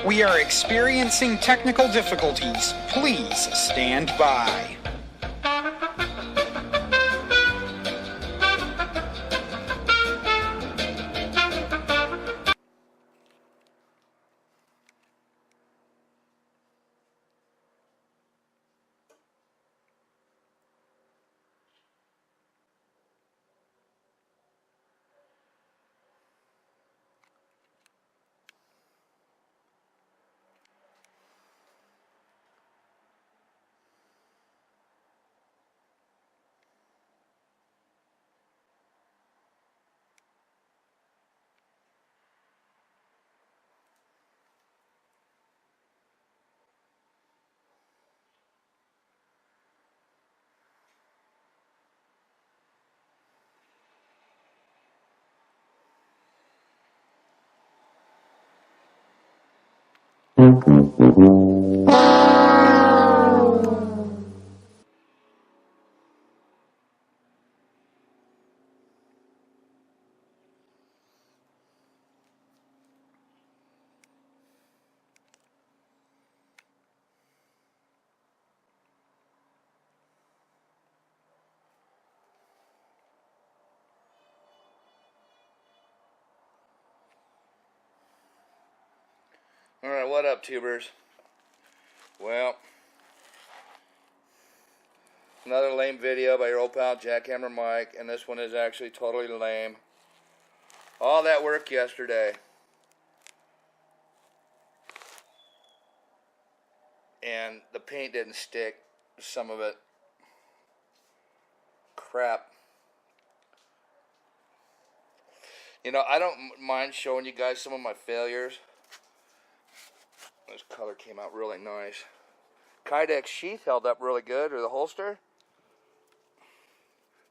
We are experiencing technical difficulties. Please stand by. Alright, what up, tubers? Well, another lame video by your old pal Jackhammer Mike, and this one is actually totally lame. All that work yesterday, and the paint didn't stick, some of it. Crap. You know, I don't mind showing you guys some of my failures. This color came out really nice. Kydex sheath held up really good, or the holster.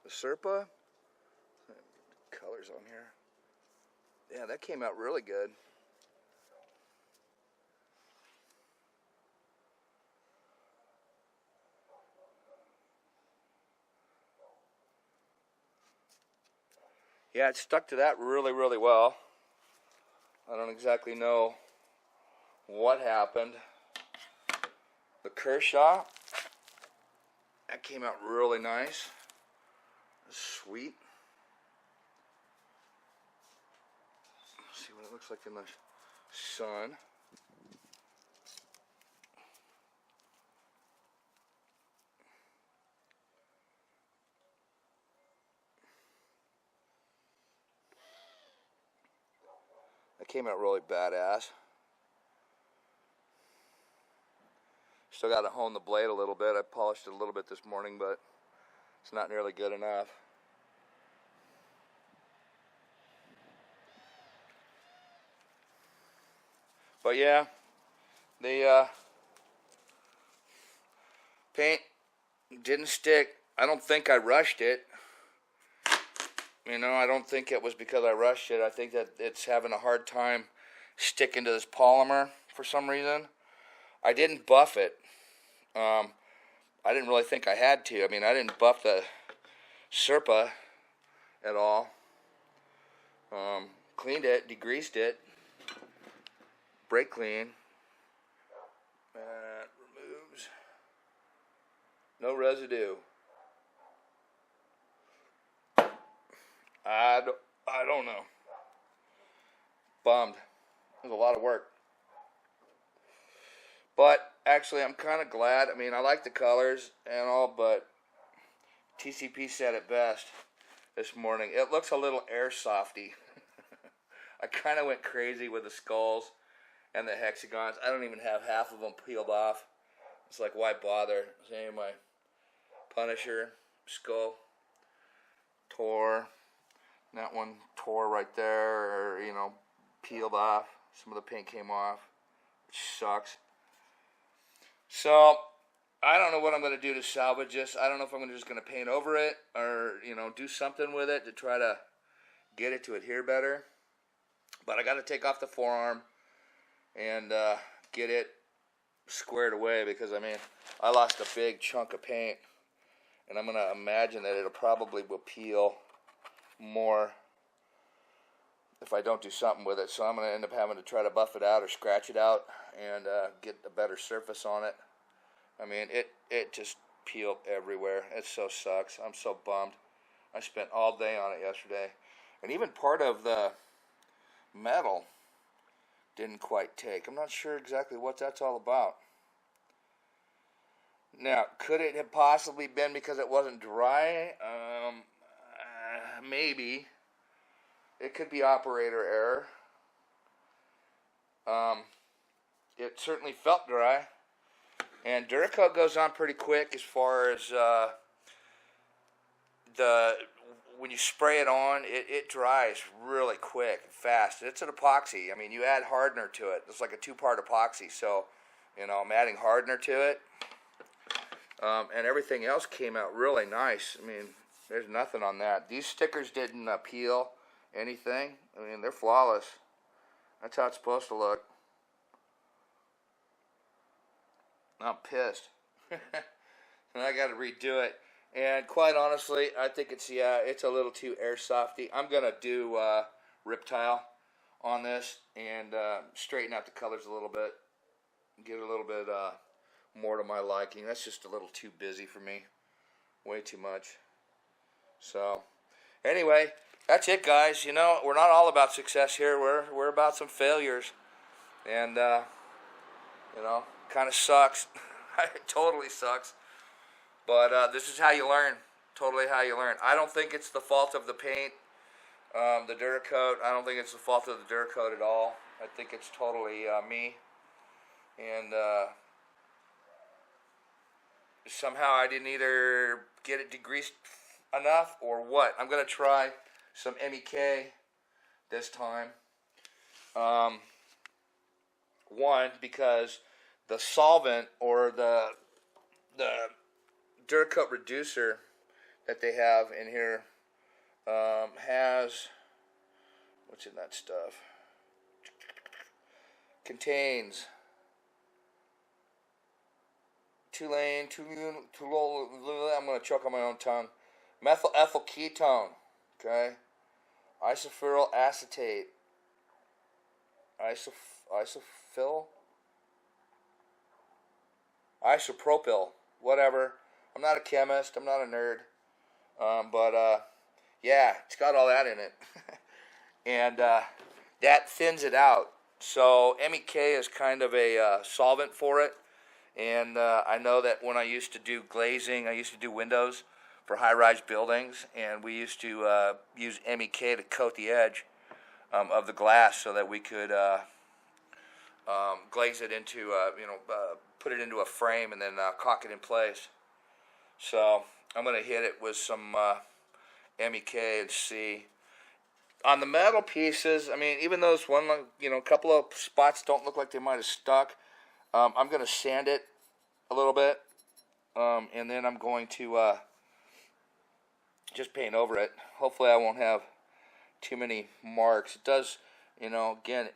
The Serpa. Colors on here. Yeah, that came out really good. Yeah, it stuck to that really, really well. I don't exactly know what happened. The Kershaw, that came out really nice. Sweet. Let's see what it looks like in the sun. That came out really badass. Still got to hone the blade a little bit. I polished it a little bit this morning, but it's not nearly good enough. But yeah, the paint didn't stick. I don't think I rushed it. You know, I don't think it was because I rushed it. I think that it's having a hard time sticking to this polymer for some reason. I didn't buff it. I didn't really think I had to. I mean, I didn't buff the Serpa at all. Cleaned it, degreased it, brake clean. That removes no residue. I don't know. Bummed. It was a lot of work. But actually, I'm kind of glad. I mean, I like the colors and all, but TCP said it best this morning. It looks a little airsofty. I kind of went crazy with the skulls and the hexagons. I don't even have half of them peeled off. It's like, why bother? Same my Punisher skull tore. That one tore right there, or, you know, peeled off. Some of the paint came off, which sucks. So, I don't know what I'm going to do to salvage this. I don't know if I'm just going to paint over it or, you know, do something with it to try to get it to adhere better. But I got to take off the forearm and get it squared away because, I mean, I lost a big chunk of paint. And I'm going to imagine that it'll probably will peel more if I don't do something with it. So I'm going to end up having to try to buff it out or scratch it out and get a better surface on it. I mean, it just peeled everywhere. It so sucks. I'm so bummed. I spent all day on it yesterday. And even part of the metal didn't quite take. I'm not sure exactly what that's all about. Now, could it have possibly been because it wasn't dry? Maybe. It could be operator error. It certainly felt dry. And Duracoat goes on pretty quick as far as when you spray it on, it dries really quick, fast. It's an epoxy. I mean, you add hardener to it. It's like a two-part epoxy. So, I'm adding hardener to it. And everything else came out really nice. I mean, there's nothing on that. These stickers didn't peel anything. I mean, they're flawless. That's how it's supposed to look. I'm pissed. And I got to redo it. And quite honestly, I think it's a little too airsofty. I'm going to do Riptile on this and straighten out the colors a little bit. Get a little bit more to my liking. That's just a little too busy for me. Way too much. So, anyway, that's it, guys. We're not all about success here. We're about some failures. And, kind of sucks. It totally sucks. But this is how you learn. Totally how you learn. I don't think it's the fault of the paint, the Duracoat. I don't think it's the fault of the Duracoat at all. I think it's totally me. And somehow I didn't either get it degreased enough or what. I'm going to try some MEK this time. One, because the solvent or the Duracoat reducer that they have in here has, what's in that stuff? Contains I'm going to choke on my own tongue. Methyl ethyl ketone, okay? Isoferyl acetate. Isopropyl, whatever. I'm not a chemist. I'm not a nerd. But yeah, it's got all that in it. And that thins it out. So MEK is kind of a solvent for it. And I know that when I used to do glazing, I used to do windows for high-rise buildings, and we used to use MEK to coat the edge of the glass so that we could glaze it into, put it into a frame and then caulk it in place. So I'm going to hit it with some MEK and see. On the metal pieces, I mean, even those a couple of spots don't look like they might have stuck. I'm going to sand it a little bit, and then I'm going to just paint over it. Hopefully I won't have too many marks. It does, again,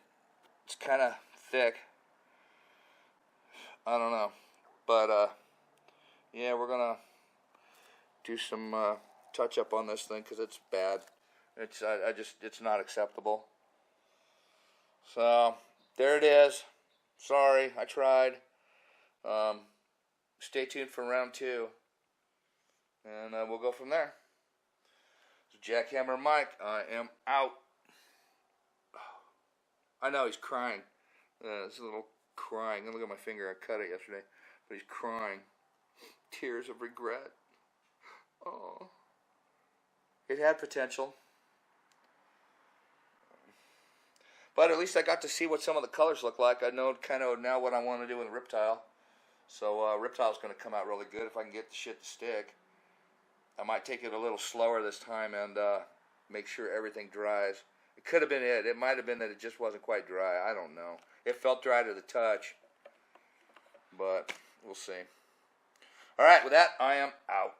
it's kind of thick. I don't know. But, yeah, we're going to do some touch-up on this thing because it's bad. It's not acceptable. So, there it is. Sorry, I tried. Stay tuned for round 2. And we'll go from there. Jackhammer Mike, I am out. I know he's crying. It's a little crying. Look at my finger. I cut it yesterday. But he's crying. Tears of regret. Oh. It had potential. But at least I got to see what some of the colors look like. I know kind of now what I want to do with Riptile. So Riptile's going to come out really good if I can get the shit to stick. I might take it a little slower this time and make sure everything dries. It could have been it. It might have been that it just wasn't quite dry. I don't know. It felt dry to the touch. But we'll see. All right, with that, I am out.